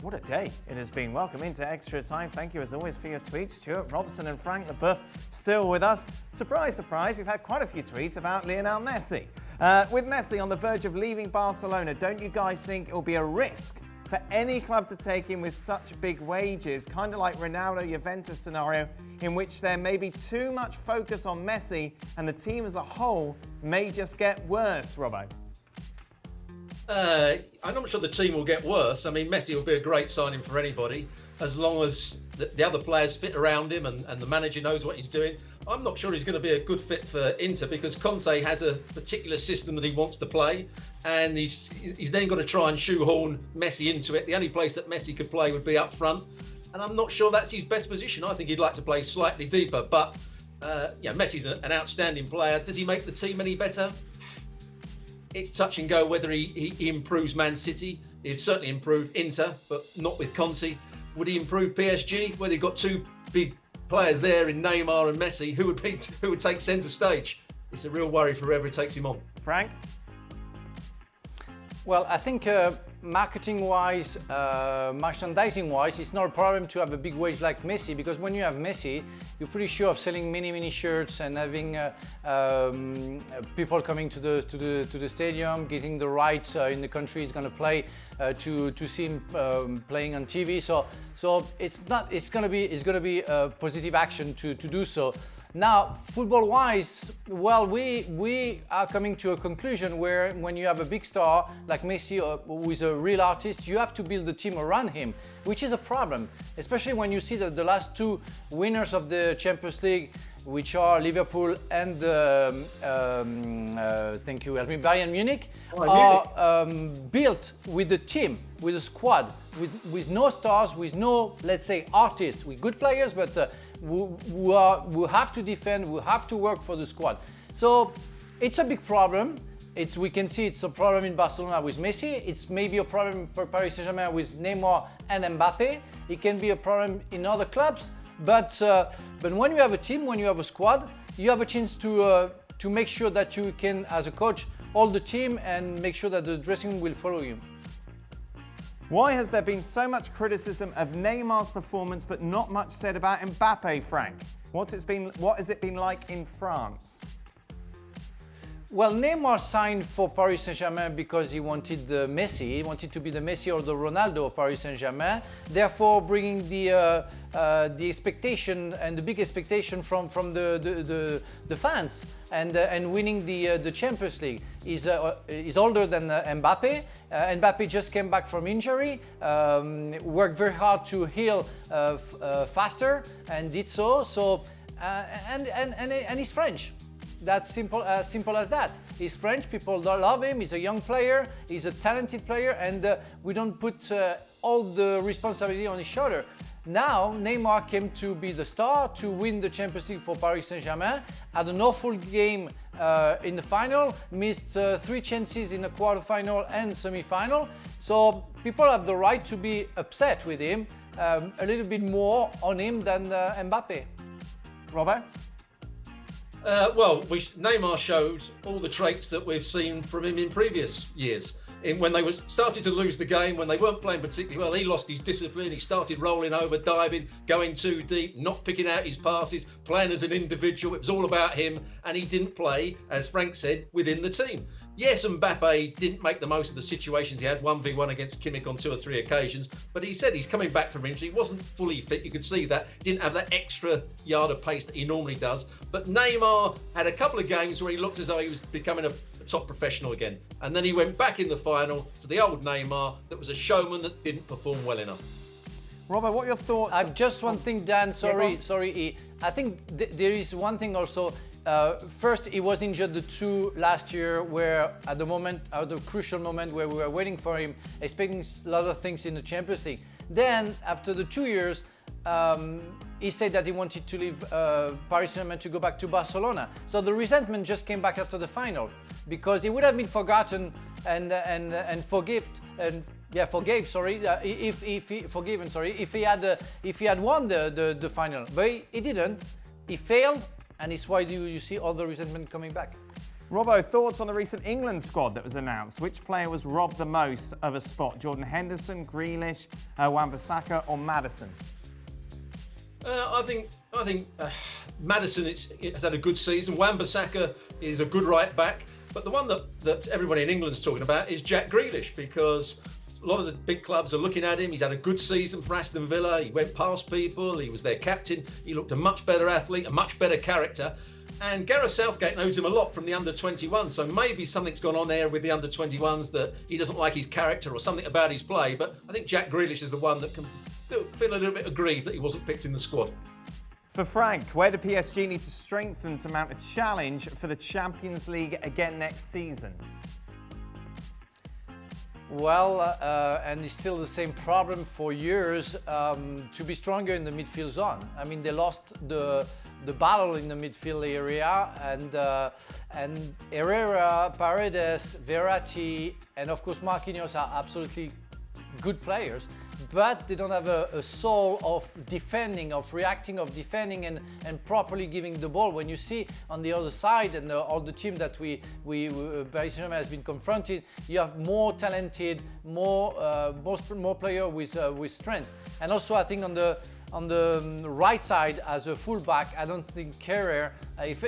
What a day it has been. Welcome into Extra Time. Thank you as always for your tweets. Stewart, Robson and Frank Leboeuf still with us. Surprise, surprise, we've had quite a few tweets about Lionel Messi. With Messi on the verge of leaving Barcelona, don't you guys think it will be a risk for any club to take him with such big wages? Kind of like Ronaldo Juventus scenario, in which there may be too much focus on Messi and the team as a whole may just get worse, Robbo. I'm not sure the team will get worse. I mean, Messi will be a great signing for anybody as long as the other players fit around him and the manager knows what he's doing. I'm not sure he's going to be a good fit for Inter because Conte has a particular system that he wants to play, and he's then got to try and shoehorn Messi into it. The only place that Messi could play would be up front, and I'm not sure that's his best position. I think he'd like to play slightly deeper, but Messi's an outstanding player. Does he make the team any better? It's touch and go whether he improves Man City. He'd certainly improve Inter, but not with Conte. Would he improve PSG? Well, they've got two big players there in Neymar and Messi. Who would take centre stage? It's a real worry for whoever takes him on. Frank? Well, I think marketing-wise, merchandising-wise, it's not a problem to have a big wage like Messi, because when you have Messi, you're pretty sure of selling many shirts and having people coming to the stadium, getting the rights in the country he's going to play to see him playing on TV. So it's going to be a positive action to do so. Now, football-wise, well, we are coming to a conclusion where when you have a big star like Messi who is a real artist, you have to build the team around him, which is a problem, especially when you see that the last two winners of the Champions League, which are Liverpool and thank you, Bayern Munich, are built with a team, with a squad, with no stars, with no, let's say, artists, with good players, but who have to defend, who have to work for the squad. So it's a big problem. We can see it's a problem in Barcelona with Messi. It's maybe a problem for Paris Saint-Germain with Neymar and Mbappe. It can be a problem in other clubs. But when you have a team, when you have a squad, you have a chance to make sure that you can, as a coach, hold the team and make sure that the dressing room will follow you. Why has there been so much criticism of Neymar's performance but not much said about Mbappe, Frank? What has it been like in France? Well, Neymar signed for Paris Saint-Germain because he wanted Messi. He wanted to be the Messi or the Ronaldo of Paris Saint-Germain. Therefore, bringing the expectation and the big expectation from the fans and winning the Champions League. Is older than Mbappe. Mbappe just came back from injury, worked very hard to heal faster, and did so. And he's French. That's simple as that. He's French, people love him, he's a young player, he's a talented player, and we don't put all the responsibility on his shoulder. Now, Neymar came to be the star, to win the Champions League for Paris Saint-Germain, had an awful game in the final, missed 3 chances in the quarterfinal and semi-final. So people have the right to be upset with him, a little bit more on him than Mbappe. Robert? Neymar showed all the traits that we've seen from him in previous years. When they started to lose the game, when they weren't playing particularly well, he lost his discipline, he started rolling over, diving, going too deep, not picking out his passes, playing as an individual. It was all about him, and he didn't play, as Frank said, within the team. Yes, Mbappe didn't make the most of the situations. He had 1v1 against Kimmich on 2 or 3 occasions, but he said he's coming back from injury. He wasn't fully fit. You could see that. Didn't have that extra yard of pace that he normally does. But Neymar had a couple of games where he looked as though he was becoming a top professional again. And then he went back in the final to the old Neymar that was a showman that didn't perform well enough. Robert, what are your thoughts? I've just one thing, Dan. Sorry. I think there is one thing also. First, he was injured the 2 last year, where at the crucial moment where we were waiting for him, expecting a lot of things in the Champions League. Then, after the 2 years, he said that he wanted to leave Paris Saint-Germain to go back to Barcelona. So the resentment just came back after the final, because he would have been forgotten and forgave. If he had won the final, but he didn't. He failed, and it's why you see all the resentment coming back. Robbo, thoughts on the recent England squad that was announced? Which player was robbed the most of a spot? Jordan Henderson, Grealish, Wan-Bissaka or Maddison? I think Maddison has had a good season. Wan-Bissaka is a good right back, but the one that everybody in England's talking about is Jack Grealish, because a lot of the big clubs are looking at him. He's had a good season for Aston Villa. He went past people. He was their captain. He looked a much better athlete, a much better character. And Gareth Southgate knows him a lot from the under-21, so maybe something's gone on there with the under-21s that he doesn't like his character or something about his play. But I think Jack Grealish is the one that can feel a little bit aggrieved that he wasn't picked in the squad. For Frank, where do PSG need to strengthen to mount a challenge for the Champions League again next season? Well, and it's still the same problem for years, to be stronger in the midfield zone. I mean, they lost the battle in the midfield area, and Herrera, Paredes, Verratti, and of course Marquinhos are absolutely good players, but they don't have a soul of defending, of reacting, of defending and properly giving the ball. When you see on the other side and all the team that Paris Saint-Germain has been confronted, you have more talented, more player with strength. And also I think on the right side as a fullback, I don't think Kerrer,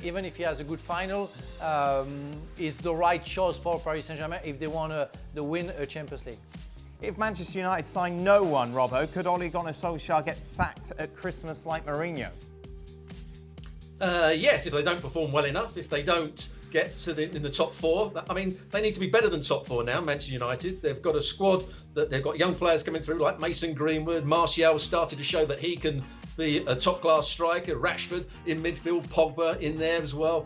even if he has a good final, is the right choice for Paris Saint-Germain if they want to win a Champions League. If Manchester United sign no one, Robbo, could Ole Gunnar Solskjaer get sacked at Christmas like Mourinho? Yes, if they don't perform well enough, if they don't get to in the top four. I mean, they need to be better than top four now, Manchester United. They've got a squad that they've got young players coming through like Mason Greenwood. Martial started to show that he can be a top-class striker. Rashford in midfield, Pogba in there as well.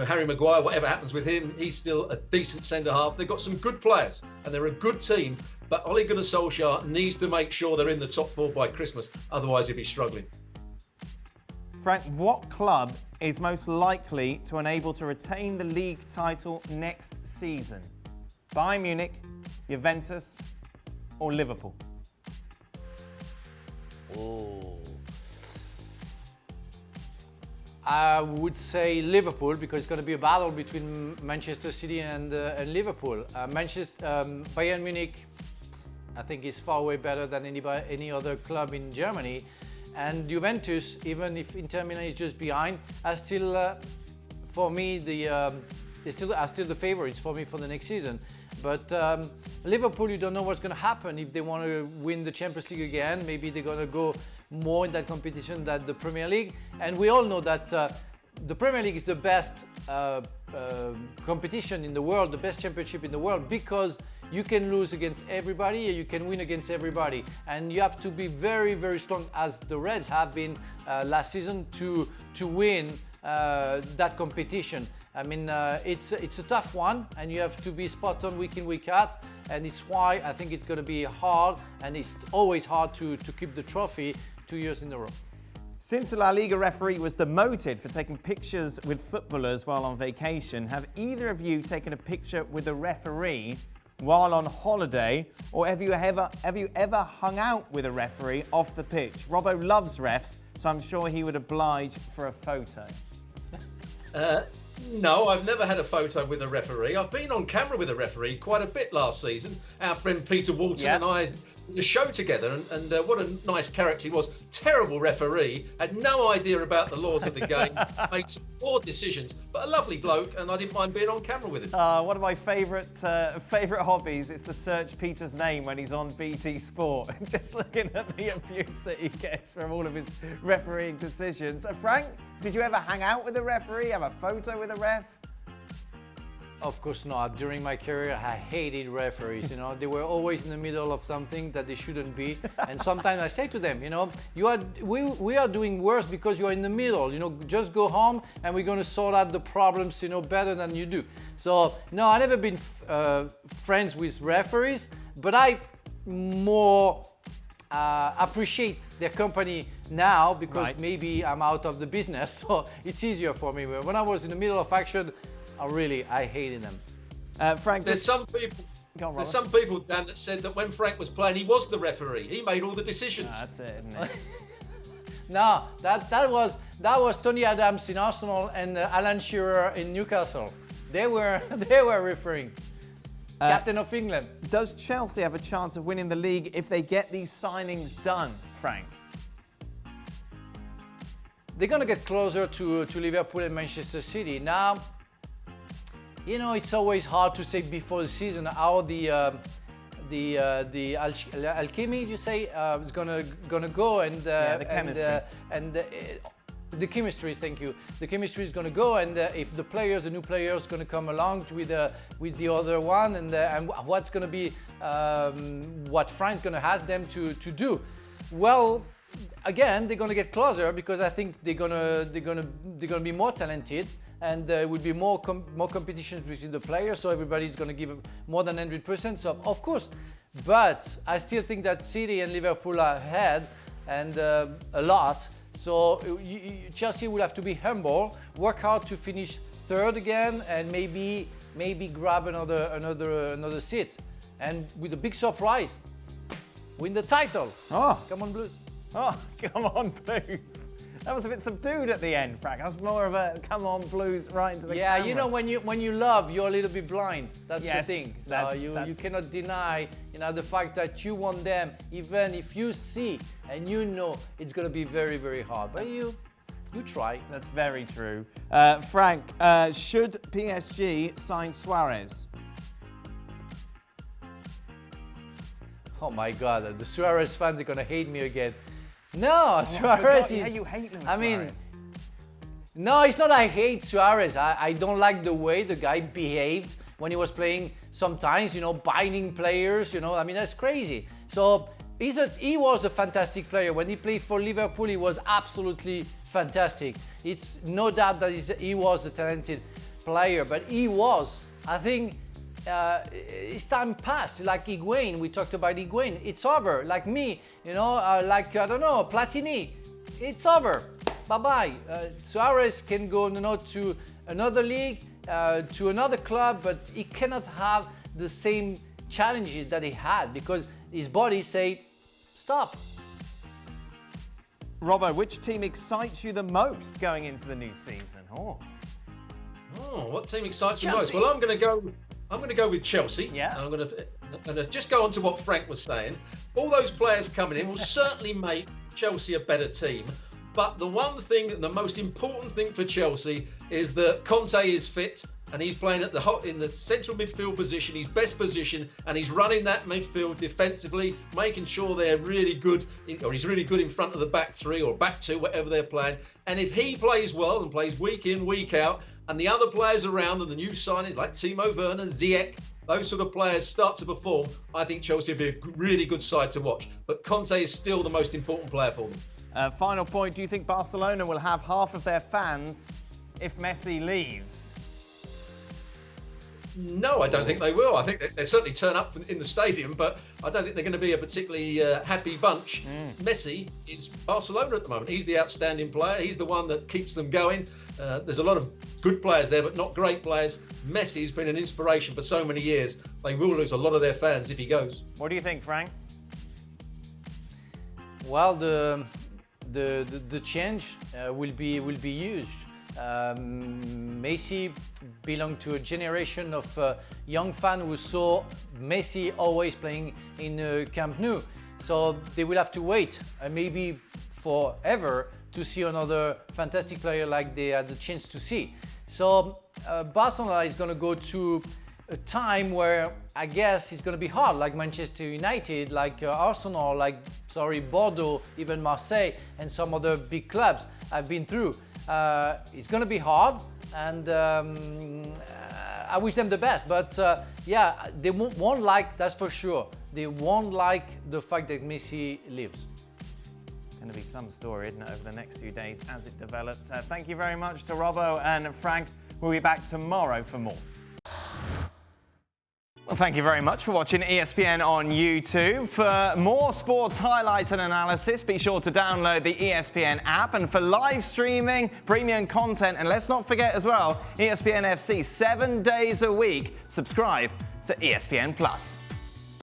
Harry Maguire, whatever happens with him, he's still a decent centre-half. They've got some good players and they're a good team, but Ole Gunnar Solskjaer needs to make sure they're in the top four by Christmas, otherwise he'll be struggling. Frank, what club is most likely to enable to retain the league title next season? Bayern Munich, Juventus or Liverpool? Oh, I would say Liverpool, because it's going to be a battle between Manchester City and Liverpool. Bayern Munich, I think, is far way better than any other club in Germany. And Juventus, even if Inter Milan is just behind, are still, for me, they are still the favourites for me for the next season. But Liverpool, you don't know what's going to happen if they want to win the Champions League again. Maybe they're going to go more in that competition than the Premier League. And we all know that the Premier League is the best competition in the world, the best championship in the world, because you can lose against everybody and you can win against everybody. And you have to be very, very strong, as the Reds have been last season, to win that competition. I mean, it's a tough one, and you have to be spot on week in, week out, and it's why I think it's going to be hard, and it's always hard to keep the trophy 2 years in a row. Since a La Liga referee was demoted for taking pictures with footballers while on vacation, have either of you taken a picture with a referee while on holiday, or have you ever hung out with a referee off the pitch? Robbo loves refs, so I'm sure he would oblige for a photo. No, I've never had a photo with a referee. I've been on camera with a referee quite a bit last season. Our friend Peter Walton and I did a show together, and what a nice character he was. Terrible referee, had no idea about the laws of the game, made some poor decisions, but a lovely bloke, and I didn't mind being on camera with him. One of my favourite hobbies is to search Peter's name when he's on BT Sport, just looking at the abuse that he gets from all of his refereeing decisions. Frank, did you ever hang out with a referee, have a photo with a ref? Of course not. During my career, I hated referees. They were always in the middle of something that they shouldn't be. And sometimes I say to them, we are doing worse because you are in the middle. Just go home and we're going to sort out the problems, better than you do. So no, I've never been friends with referees, but I more appreciate their company now because maybe I'm out of the business, so it's easier for me. When I was in the middle of action, I hated them. Frank, there's some people, Dan, that said that when Frank was playing, he was the referee. He made all the decisions. That's it, isn't it? No, that was Tony Adams in Arsenal and Alan Shearer in Newcastle. They were referring. Captain of England. Does Chelsea have a chance of winning the league if they get these signings done, Frank? They're going to get closer to Liverpool and Manchester City. Now, you know, it's always hard to say before the season how the alchemy, you say, is gonna go, and the chemistry. The chemistry, thank you. The chemistry is going to go, and if the new players, going to come along with the other one, and what's going to be what Frank's going to ask them to do. Well, again, they're going to get closer because I think they're going to be more talented, and there will be more competition between the players. So everybody's going to give more than 100%. So of course, but I still think that City and Liverpool are ahead, and a lot. So Chelsea will have to be humble, work hard to finish third again, and maybe grab another seat, and with a big surprise, win the title. Oh, come on, Blues! Oh, come on, Blues! That was a bit subdued at the end, Frank. That was more of a come on, Blues, right into the camera. Yeah, you know, when you love, you're a little bit blind. That's yes, the thing. You cannot deny, you know, the fact that you want them, even if you see and you know it's going to be very, very hard. But you try. That's very true. Frank, should PSG sign Suarez? Oh my God, the Suarez fans are going to hate me again. No, Suarez is... you hate Luis I mean, Suarez. No, it's not I hate Suarez. I don't like the way the guy behaved when he was playing sometimes, you know, binding players, you know. I mean, that's crazy. So he was a fantastic player. When he played for Liverpool, he was absolutely fantastic. It's no doubt that he was a talented player, but he was, I think, his time passed. Like Higuain, we talked about Higuain. It's over. Like me, you know, like, I don't know, Platini. It's over. Bye-bye. Suarez can go, you know, to another league, to another club, but he cannot have the same challenges that he had because his body say, stop. Robbo, which team excites you the most going into the new season? Oh, what team excites me Chelsea. most? Well, I'm going to go with Chelsea. Yeah. I'm going to just go on to what Frank was saying. All those players coming in will certainly make Chelsea a better team. But the one thing, the most important thing for Chelsea is that Conte is fit and he's playing in the central midfield position, his best position, and he's running that midfield defensively, making sure they're really good, or he's really good in front of the back three or back two, whatever they're playing. And if he plays well and plays week in, week out, and the other players around and the new signings like Timo Werner, Ziyech, those sort of players start to perform, I think Chelsea will be a really good side to watch. But Conte is still the most important player for them. Final point, do you think Barcelona will have half of their fans if Messi leaves? No, I don't think they will. I think they certainly turn up in the stadium, but I don't think they're going to be a particularly happy bunch. Messi is Barcelona at the moment. He's the outstanding player. He's the one that keeps them going. There's a lot of good players there, but not great players. Messi's been an inspiration for so many years. They will lose a lot of their fans if he goes. What do you think, Frank? Well, the change will be huge. Messi belonged to a generation of young fans who saw Messi always playing in Camp Nou. So they will have to wait, maybe forever, to see another fantastic player like they had the chance to see. So Barcelona is going to go to a time where I guess it's going to be hard, like Manchester United, like Arsenal, like Bordeaux, even Marseille, and some other big clubs I've been through. It's going to be hard, and I wish them the best. But yeah, they won't like, that's for sure. They won't like the fact that Messi leaves. It's going to be some story, isn't it, over the next few days as it develops. Thank you very much to Robbo and Frank. We'll be back tomorrow for more. Well, thank you very much for watching ESPN on YouTube. For more sports highlights and analysis, be sure to download the ESPN app. And for live streaming, premium content, and let's not forget as well, ESPN FC 7 days a week, subscribe to ESPN+.